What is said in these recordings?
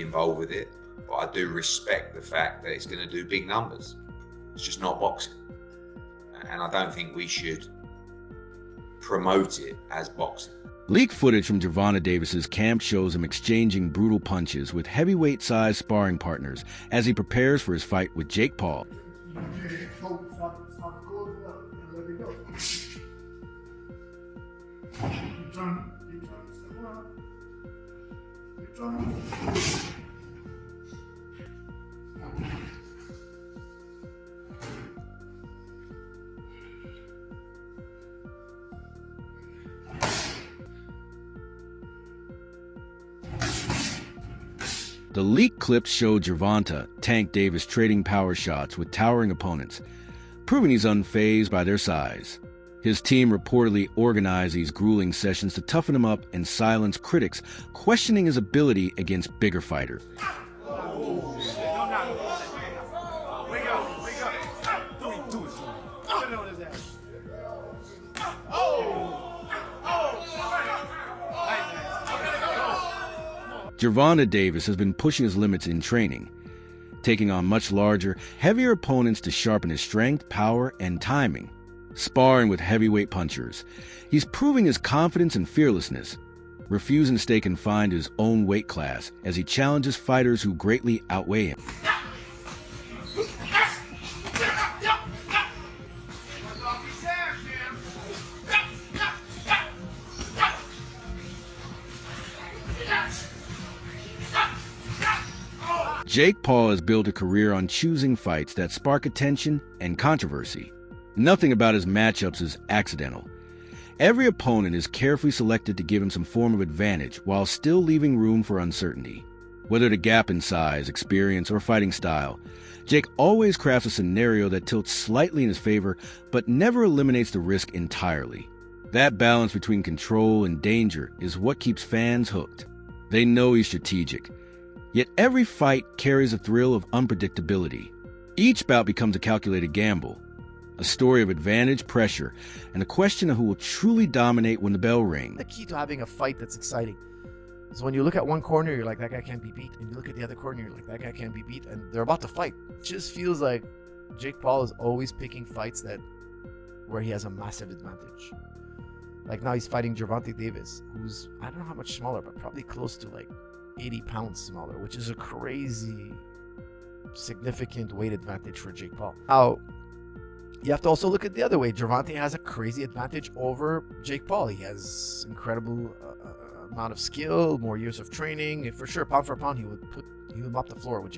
involved with it, but I do respect the fact that it's going to do big numbers. It's just not boxing. And I don't think we should promote it as boxing. Leaked footage from Gervonta Davis's camp shows him exchanging brutal punches with heavyweight-sized sparring partners as he prepares for his fight with Jake Paul. The leaked clips show Gervonta Tank Davis trading power shots with towering opponents, proving he's unfazed by their size. His team reportedly organized these grueling sessions to toughen him up and silence critics questioning his ability against bigger fighters. Gervonta Davis has been pushing his limits in training, taking on much larger, heavier opponents to sharpen his strength, power, and timing. Sparring with heavyweight punchers, he's proving his confidence and fearlessness, refusing to stay confined to his own weight class as he challenges fighters who greatly outweigh him. Jake Paul has built a career on choosing fights that spark attention and controversy. Nothing about his matchups is accidental. Every opponent is carefully selected to give him some form of advantage while still leaving room for uncertainty. Whether the gap in size, experience, or fighting style, Jake always crafts a scenario that tilts slightly in his favor but never eliminates the risk entirely. That balance between control and danger is what keeps fans hooked. They know he's strategic. Yet every fight carries a thrill of unpredictability. Each bout becomes a calculated gamble, a story of advantage, pressure, and a question of who will truly dominate when the bell rings. The key to having a fight that's exciting is when you look at one corner, you're like, that guy can't be beat. And you look at the other corner, you're like, that guy can't be beat. And they're about to fight. It just feels like Jake Paul is always picking fights where he has a massive advantage. Like now he's fighting Gervonta Davis, who's, I don't know how much smaller, but probably close to like 80 pounds smaller, which is a crazy, significant weight advantage for Jake Paul. Now, you have to also look at the other way. Gervonta has a crazy advantage over Jake Paul. He has incredible amount of skill, more years of training. And for sure, pound for pound, he would mop the floor with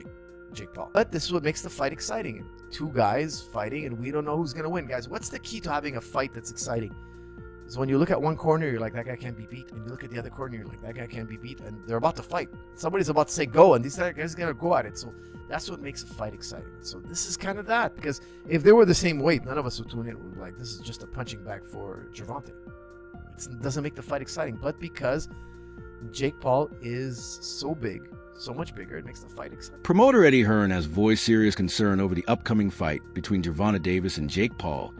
Jake Paul. But this is what makes the fight exciting. Two guys fighting, and we don't know who's going to win. Guys, what's the key to having a fight that's exciting? Is when you look at one corner, you're like, that guy can't be beat. And you look at the other corner, you're like, that guy can't be beat. And they're about to fight. Somebody's about to say go, and these guys are going to go at it. So that's what makes a fight exciting. So this is kind of that. Because if they were the same weight, none of us would tune in. We'd be like, this is just a punching bag for Gervonta. It doesn't make the fight exciting. But because Jake Paul is so big, so much bigger, it makes the fight exciting. Promoter Eddie Hearn has voiced serious concern over the upcoming fight between Gervonta Davis and Jake Paul,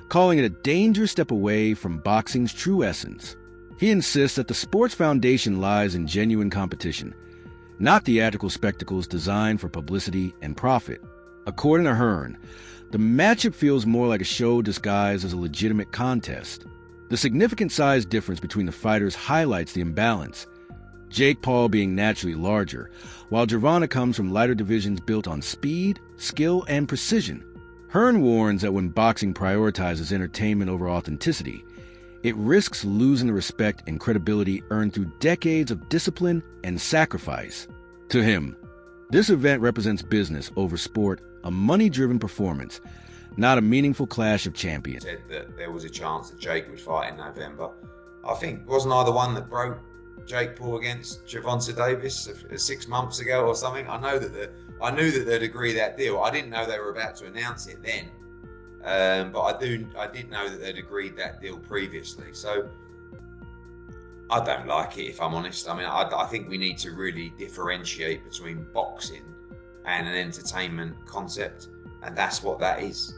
calling it a dangerous step away from boxing's true essence. He insists that the sport's foundation lies in genuine competition, not theatrical spectacles designed for publicity and profit. According to Hearn, the matchup feels more like a show disguised as a legitimate contest. The significant size difference between the fighters highlights the imbalance, Jake Paul being naturally larger, while Gervonta comes from lighter divisions built on speed, skill, and precision. Hearn warns that when boxing prioritizes entertainment over authenticity, it risks losing the respect and credibility earned through decades of discipline and sacrifice. To him, this event represents business over sport, a money-driven performance, not a meaningful clash of champions. Said that there was a chance that Jake would fight in November. I think, wasn't I the one that broke Jake Paul against Gervonta Davis 6 months ago or something? I knew that they'd agree that deal. I didn't know they were about to announce it then, but I did know that they'd agreed that deal previously. So I don't like it, if I'm honest. I mean, I think we need to really differentiate between boxing and an entertainment concept, and that's what that is.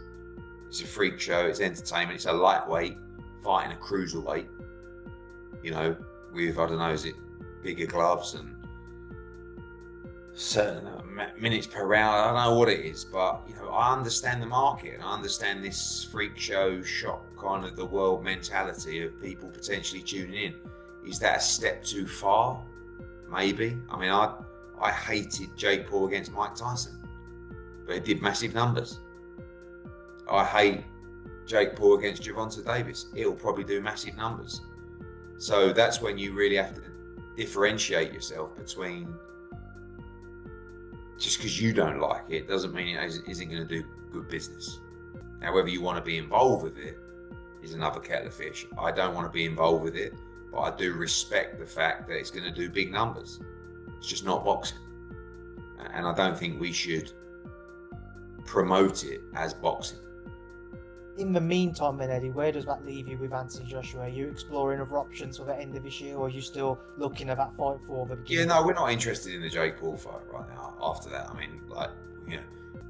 It's a freak show. It's entertainment. It's a lightweight fighting a cruiserweight. You know, with, I don't know, is it bigger gloves and certain minutes per round. I don't know what it is, but I understand the market and I understand this freak show shock kind of the world mentality of people potentially tuning in. Is that a step too far? Maybe. I mean, I hated Jake Paul against Mike Tyson, but it did massive numbers. I hate Jake Paul against Gervonta Davis. It'll probably do massive numbers. So that's when you really have to differentiate yourself between, just because you don't like it doesn't mean it isn't going to do good business. Now, whether you want to be involved with it is another kettle of fish. I don't want to be involved with it, but I do respect the fact that it's going to do big numbers. It's just not boxing. And I don't think we should promote it as boxing. In the meantime, then, Eddie, where does that leave you with Anthony Joshua? Are you exploring other options for the end of this year, or are you still looking at that fight for the beginning? Yeah, no, we're not interested in the Jake Paul fight right now. After that, I mean,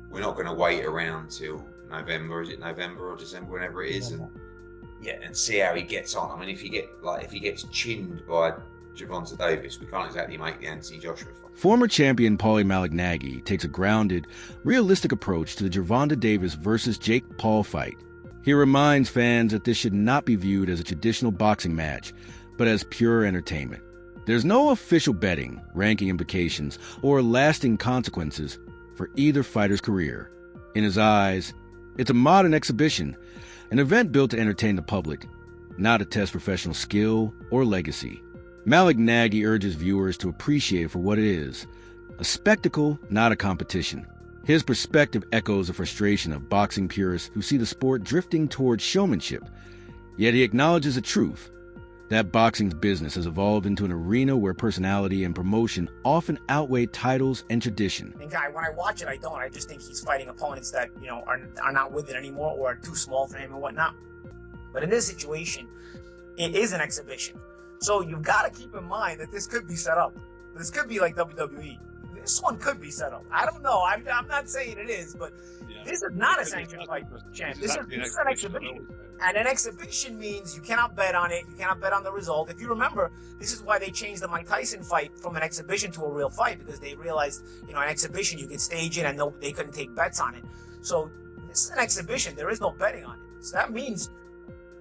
we're not going to wait around till November. Is it November or December, whenever it is, and see how he gets on. I mean, if he gets chinned by Gervonta Davis, we can't exactly make the Anthony Joshua fight. Former champion Paulie Malignaggi takes a grounded, realistic approach to the Gervonta Davis versus Jake Paul fight. He reminds fans that this should not be viewed as a traditional boxing match, but as pure entertainment. There's no official betting, ranking implications, or lasting consequences for either fighter's career. In his eyes, it's a modern exhibition, an event built to entertain the public, not to test professional skill or legacy. Malignaggi urges viewers to appreciate it for what it is, a spectacle, not a competition. His perspective echoes the frustration of boxing purists who see the sport drifting towards showmanship. Yet he acknowledges the truth, that boxing's business has evolved into an arena where personality and promotion often outweigh titles and tradition. And when I watch it, I just think he's fighting opponents that, are not with it anymore or are too small for him and whatnot. But in this situation, it is an exhibition. So you've got to keep in mind that this could be set up. This could be like WWE. This one could be set up. I don't know. I'm not saying it is, but this is not a sanctioned fight, champ. This is an exhibition. And an exhibition means you cannot bet on it. You cannot bet on the result. If you remember, this is why they changed the Mike Tyson fight from an exhibition to a real fight, because they realized, an exhibition, you could stage it and they couldn't take bets on it. So this is an exhibition. There is no betting on it. So that means,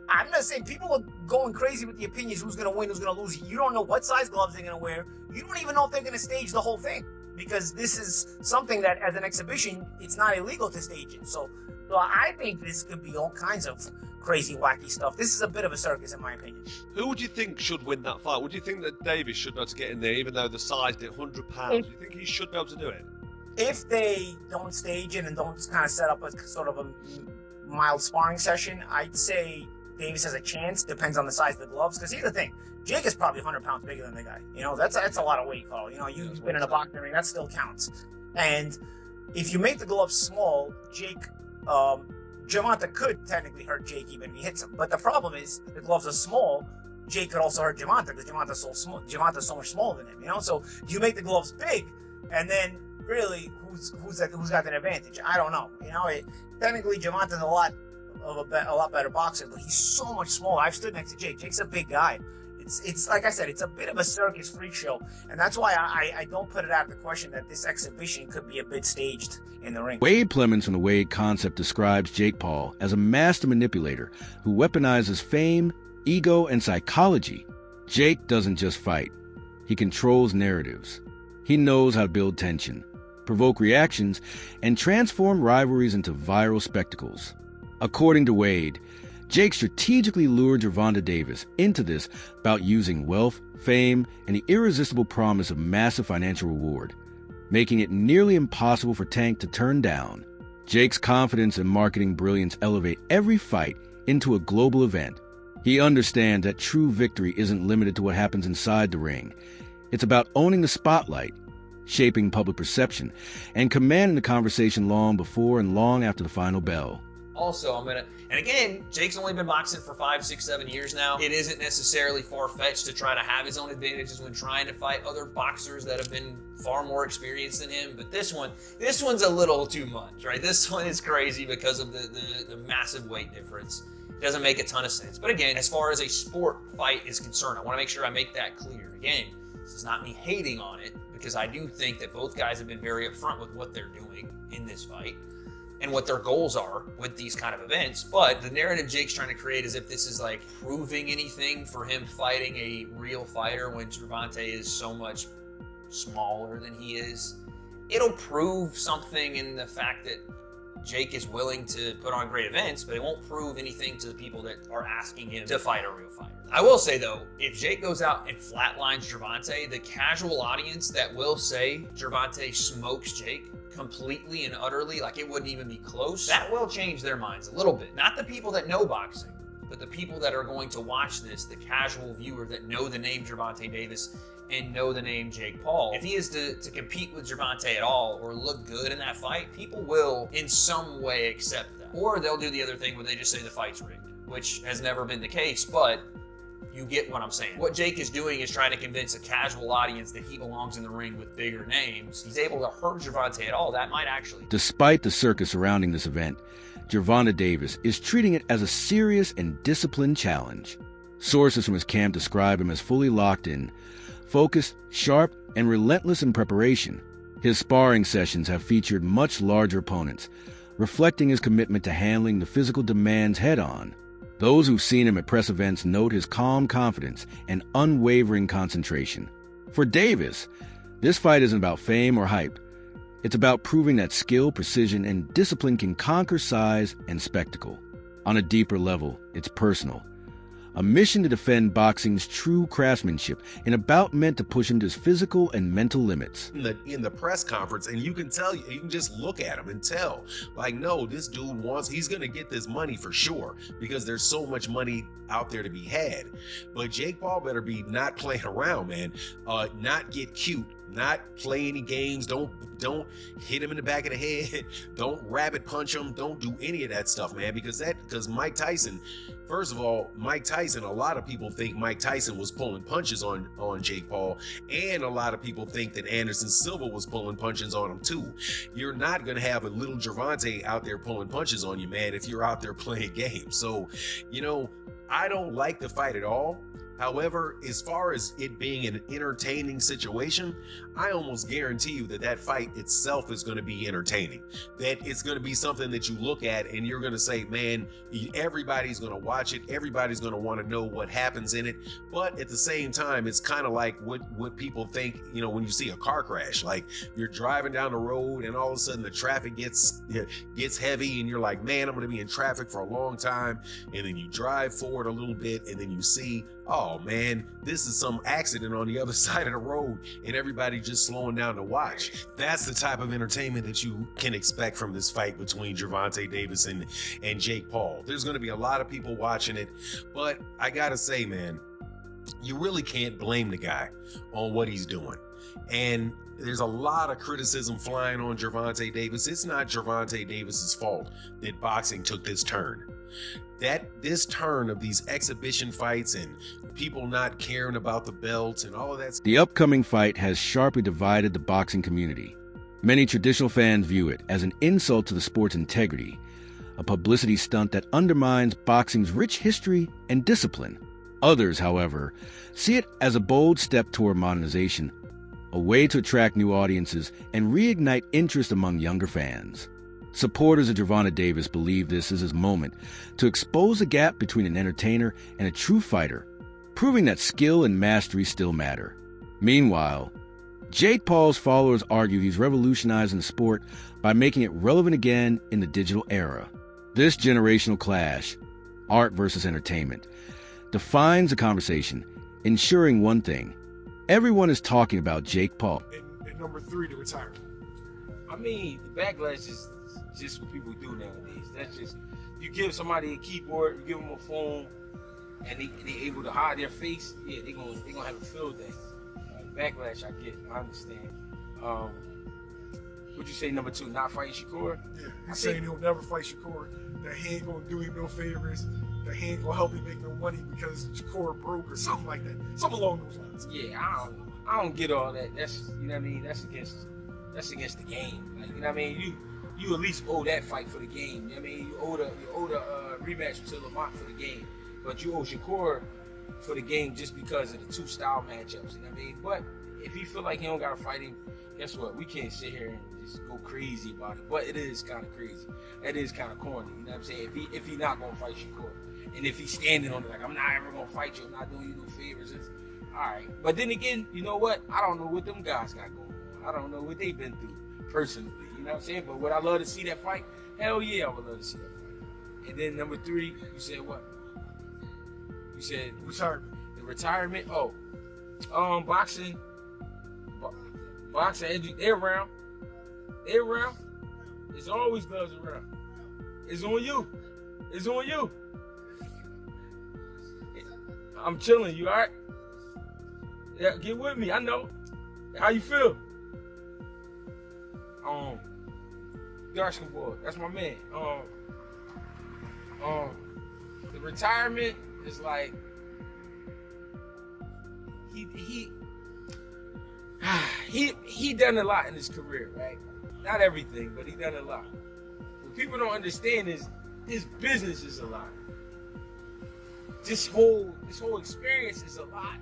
I'm not saying people are going crazy with the opinions, who's going to win, who's going to lose. You don't know what size gloves they're going to wear. You don't even know if they're going to stage the whole thing, because this is something that, as an exhibition, it's not illegal to stage it. So I think this could be all kinds of crazy, wacky stuff. This is a bit of a circus, in my opinion. Who would you think should win that fight? Would you think that Davis should be able to get in there, even though the size did 100 pounds? Do you think he should be able to do it? If they don't stage it and don't kind of set up a sort of a mild sparring session, I'd say Davis has a chance. Depends on the size of the gloves. Because here's the thing, Jake is probably 100 pounds bigger than the guy. That's a lot of weight, Carl. You've been in a boxing ring, that still counts. And if you make the gloves small, Gervonta could technically hurt Jake even if he hits him. But the problem is, the gloves are small. Jake could also hurt Gervonta because Gervonta's so small. Gervonta's so much smaller than him. So you make the gloves big, and then really, who's got an advantage? I don't know. Technically, Gervonta's a lot better boxer, but he's so much smaller. I've stood next to Jake. Jake's a big guy. It's like I said, it's a bit of a circus freak show, and that's why I don't put it out of the question that this exhibition could be a bit staged in the ring. Wade Plemons from the Wade Concept describes Jake Paul as a master manipulator who weaponizes fame, ego, and psychology. Jake doesn't just fight. He controls narratives. He knows how to build tension, provoke reactions, and transform rivalries into viral spectacles. According to Wade, Jake strategically lured Gervonta Davis into this about using wealth, fame, and the irresistible promise of massive financial reward, making it nearly impossible for Tank to turn down. Jake's confidence and marketing brilliance elevate every fight into a global event. He understands that true victory isn't limited to what happens inside the ring. It's about owning the spotlight, shaping public perception, and commanding the conversation long before and long after the final bell. Also, and again, Jake's only been boxing for 5, 6, 7 years now. It isn't necessarily far-fetched to try to have his own advantages when trying to fight other boxers that have been far more experienced than him. But this one's a little too much, right? This one is crazy because of the massive weight difference. It doesn't make a ton of sense. But again, as far as a sport fight is concerned, I want to make sure I make that clear. Again, this is not me hating on it, because I do think that both guys have been very upfront with what they're doing in this fight and what their goals are with these kind of events. But the narrative Jake's trying to create is if this is like proving anything for him fighting a real fighter when Gervonta is so much smaller than he is. It'll prove something in the fact that Jake is willing to put on great events, but it won't prove anything to the people that are asking him to fight a real fighter. I will say though, if Jake goes out and flatlines Gervonta, the casual audience that will say Gervonta smokes Jake completely and utterly, like it wouldn't even be close, that will change their minds a little bit. Not the people that know boxing, but the people that are going to watch this, the casual viewer that know the name Gervonta Davis and know the name Jake Paul. If he is to compete with Gervonta at all or look good in that fight, people will in some way accept that. Or they'll do the other thing where they just say the fight's rigged, which has never been the case, but you get what I'm saying. What Jake is doing is trying to convince a casual audience that he belongs in the ring with bigger names. He's able to hurt Gervonta at all. That might actually. Despite the circus surrounding this event, Gervonta Davis is treating it as a serious and disciplined challenge. Sources from his camp describe him as fully locked in, focused, sharp, and relentless in preparation. His sparring sessions have featured much larger opponents, reflecting his commitment to handling the physical demands head-on. Those who've seen him at press events note his calm confidence and unwavering concentration. For Davis, this fight isn't about fame or hype. It's about proving that skill, precision, and discipline can conquer size and spectacle. On a deeper level, it's personal. A mission to defend boxing's true craftsmanship and a bout meant to push him to his physical and mental limits. In the press conference, and you can tell, you can just look at him and tell, like, no, this dude he's gonna get this money for sure, because there's so much money out there to be had. But Jake Paul better be not playing around, man. Not get cute, not play any games, don't hit him in the back of the head, don't rabbit punch him, don't do any of that stuff, man, because Mike Tyson, first of all, a lot of people think Mike Tyson was pulling punches on Jake Paul, and a lot of people think that Anderson Silva was pulling punches on him too. You're not gonna have a little Gervonta out there pulling punches on you, man, if you're out there playing games. So, I don't like the fight at all. However, as far as it being an entertaining situation, I almost guarantee you that fight itself is going to be entertaining. That it's going to be something that you look at and you're going to say, man, everybody's going to watch it. Everybody's going to want to know what happens in it. But at the same time, it's kind of like what people think, when you see a car crash. Like you're driving down the road and all of a sudden the traffic gets heavy and you're like, man, I'm going to be in traffic for a long time. And then you drive forward a little bit and then you see, oh man, this is some accident on the other side of the road and everybody just slowing down to watch. That's the type of entertainment that you can expect from this fight between Gervonta Davis and Jake Paul. There's going to be a lot of people watching it, but I gotta say, man, you really can't blame the guy on what he's doing. And there's a lot of criticism flying on Gervonta Davis. It's not Gervonta Davis's fault that boxing took this turn. This turn of these exhibition fights and people not caring about the belts and all of that. The upcoming fight has sharply divided the boxing community. Many traditional fans view it as an insult to the sport's integrity, a publicity stunt that undermines boxing's rich history and discipline. Others, however, see it as a bold step toward modernization, a way to attract new audiences and reignite interest among younger fans. Supporters of Gervonta Davis believe this is his moment to expose the gap between an entertainer and a true fighter, proving that skill and mastery still matter. Meanwhile, Jake Paul's followers argue he's revolutionizing the sport by making it relevant again in the digital era. This generational clash, art versus entertainment, defines the conversation, ensuring one thing: everyone is talking about Jake Paul. And number 3 to retire. I mean, the backlash is just what people do nowadays. That's just, you give somebody a keyboard, you give them a phone, and they able to hide their face. Yeah, they gonna have a field day. Backlash, I get, I understand. Would you say number 2, not fighting Shakur? Yeah, he's saying he'll never fight Shakur. That he ain't gonna do him no favors. That he ain't gonna help him make no money because Shakur broke or something like that. Something along those lines. Yeah, I don't get all that. That's, you know what I mean. That's against the game. Like, you know what I mean. You at least owe that fight for the game. You know what I mean, you owe the rematch to Lamont for the game, but you owe Shakur for the game just because of the 2 style matchups. You know what I mean. But if he feel like he don't gotta fight him, guess what? We can't sit here and just go crazy about it. But it is kind of crazy. That is kind of corny. You know what I'm saying? If he not gonna fight Shakur, and if he's standing on it like I'm not ever gonna fight you, I'm not doing you no favors. It's all right. But then again, you know what? I don't know what them guys got going on. I don't know what they've been through personally. You know what I'm saying? But would I love to see that fight? Hell yeah, I would love to see that fight. And then number 3, you said what? You said Retirement. the retirement. Oh, boxing. Boxing, they're around. They're around. It's always gloves around. It's on you. It's on you. I'm chilling. You all right? Yeah, get with me. I know. How you feel? Darshkin boy, that's my man. The retirement is like he done a lot in his career, right? Not everything, but he done a lot. What people don't understand is his business is a lot. This whole experience is a lot.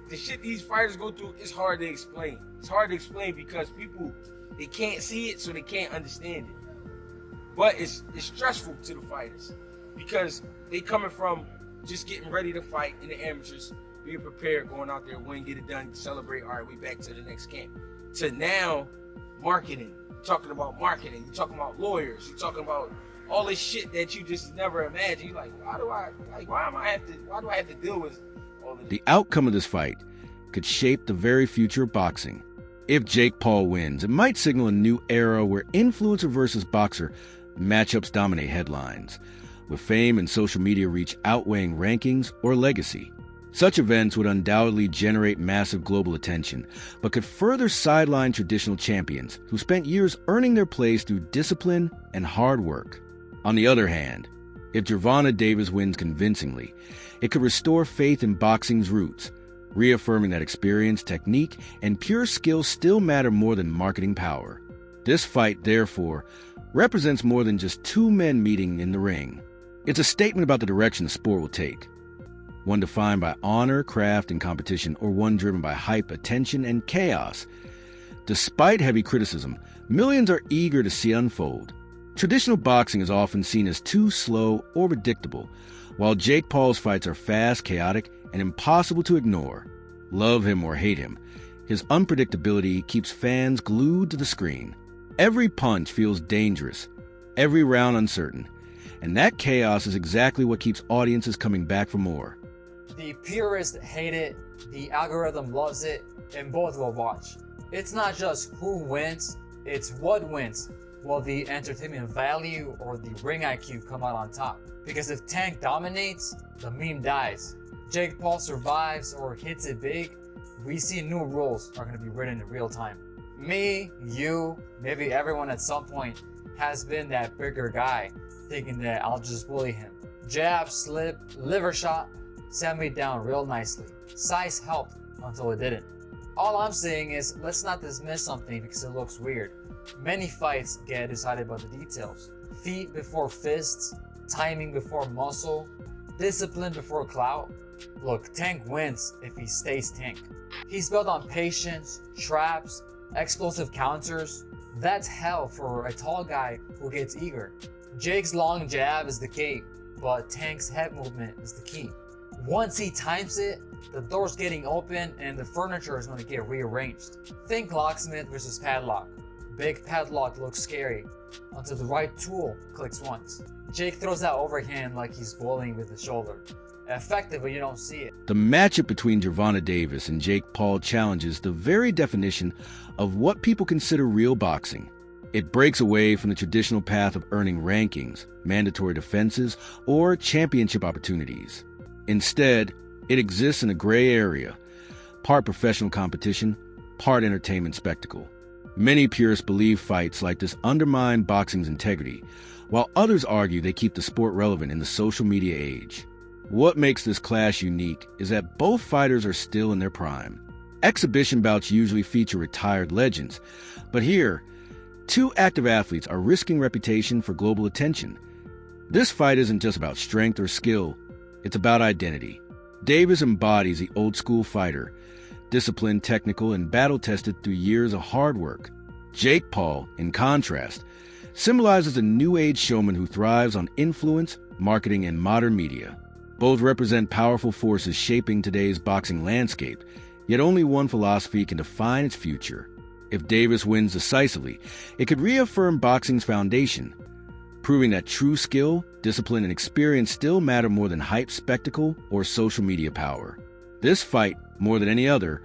The shit these fighters go through is hard to explain. It's hard to explain because people, they can't see it, so they can't understand it. But it's stressful to the fighters because they coming from just getting ready to fight in the amateurs, being prepared, going out there, win, get it done, celebrate. All right, we back to the next camp. To now, marketing. You're talking about marketing. You're talking about lawyers. You're talking about all this shit that you just never imagined. You're like, why do I have to deal with all of this? The outcome of this fight could shape the very future of boxing. If Jake Paul wins, it might signal a new era where influencer versus boxer matchups dominate headlines, with fame and social media reach outweighing rankings or legacy. Such events would undoubtedly generate massive global attention, but could further sideline traditional champions who spent years earning their place through discipline and hard work. On the other hand, if Gervonta Davis wins convincingly, it could restore faith in boxing's roots, reaffirming that experience, technique, and pure skill still matter more than marketing power. This fight, therefore, represents more than just two men meeting in the ring. It's a statement about the direction the sport will take. One defined by honor, craft, and competition, or one driven by hype, attention, and chaos. Despite heavy criticism, millions are eager to see unfold. Traditional boxing is often seen as too slow or predictable, while Jake Paul's fights are fast, chaotic, and impossible to ignore. Love him or hate him, his unpredictability keeps fans glued to the screen. Every punch feels dangerous, every round uncertain, and that chaos is exactly what keeps audiences coming back for more. The purists hate it, the algorithm loves it, and both will watch. It's not just who wins, it's what wins. Will the entertainment value or the ring IQ come out on top? Because if Tank dominates, the meme dies. Jake Paul survives or hits it big, we see new rules are going to be written in real time. Me, you, maybe everyone at some point has been that bigger guy thinking that I'll just bully him. Jab, slip, liver shot, sent me down real nicely. Size helped until it didn't. All I'm saying is let's not dismiss something because it looks weird. Many fights get decided by the details. Feet before fists, timing before muscle, discipline before clout. Look, Tank wins if he stays Tank. He's built on patience, traps, explosive counters. That's hell for a tall guy who gets eager. Jake's long jab is the gate, but Tank's head movement is the key. Once he times it, the door's getting open and the furniture is going to get rearranged. Think locksmith versus padlock. Big padlock looks scary until the right tool clicks once. Jake throws that overhand like he's bowling with his shoulder. Effective, but you don't see it. The matchup between Gervonta Davis and Jake Paul challenges the very definition of what people consider real boxing. It breaks away from the traditional path of earning rankings, mandatory defenses, or championship opportunities. Instead, it exists in a gray area, part professional competition, part entertainment spectacle. Many purists believe fights like this undermine boxing's integrity, while others argue they keep the sport relevant in the social media age. What makes this clash unique is that both fighters are still in their prime. Exhibition bouts usually feature retired legends, but here, two active athletes are risking reputation for global attention. This fight isn't just about strength or skill, it's about identity. Davis embodies the old-school fighter, disciplined, technical, and battle-tested through years of hard work. Jake Paul, in contrast, symbolizes a new-age showman who thrives on influence, marketing, and modern media. Both represent powerful forces shaping today's boxing landscape, yet only one philosophy can define its future. If Davis wins decisively, it could reaffirm boxing's foundation, proving that true skill, discipline, and experience still matter more than hype, spectacle, or social media power. This fight, more than any other,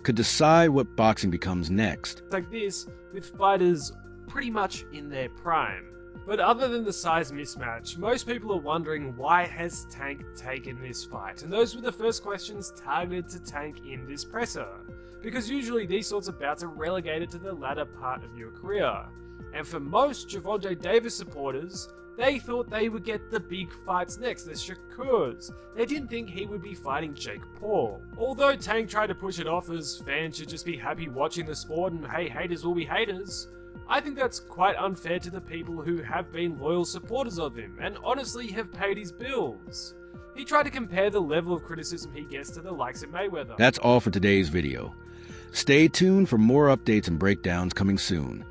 could decide what boxing becomes next. Like this, with fighters pretty much in their prime. But other than the size mismatch, most people are wondering why has Tank taken this fight? And those were the first questions targeted to Tank in this presser. Because usually these sorts of bouts are relegated to the latter part of your career. And for most Gervonta Davis supporters, they thought they would get the big fights next, the Shakurs. They didn't think he would be fighting Jake Paul. Although Tank tried to push it off as fans should just be happy watching the sport and hey, haters will be haters, I think that's quite unfair to the people who have been loyal supporters of him and honestly have paid his bills. He tried to compare the level of criticism he gets to the likes of Mayweather. That's all for today's video. Stay tuned for more updates and breakdowns coming soon.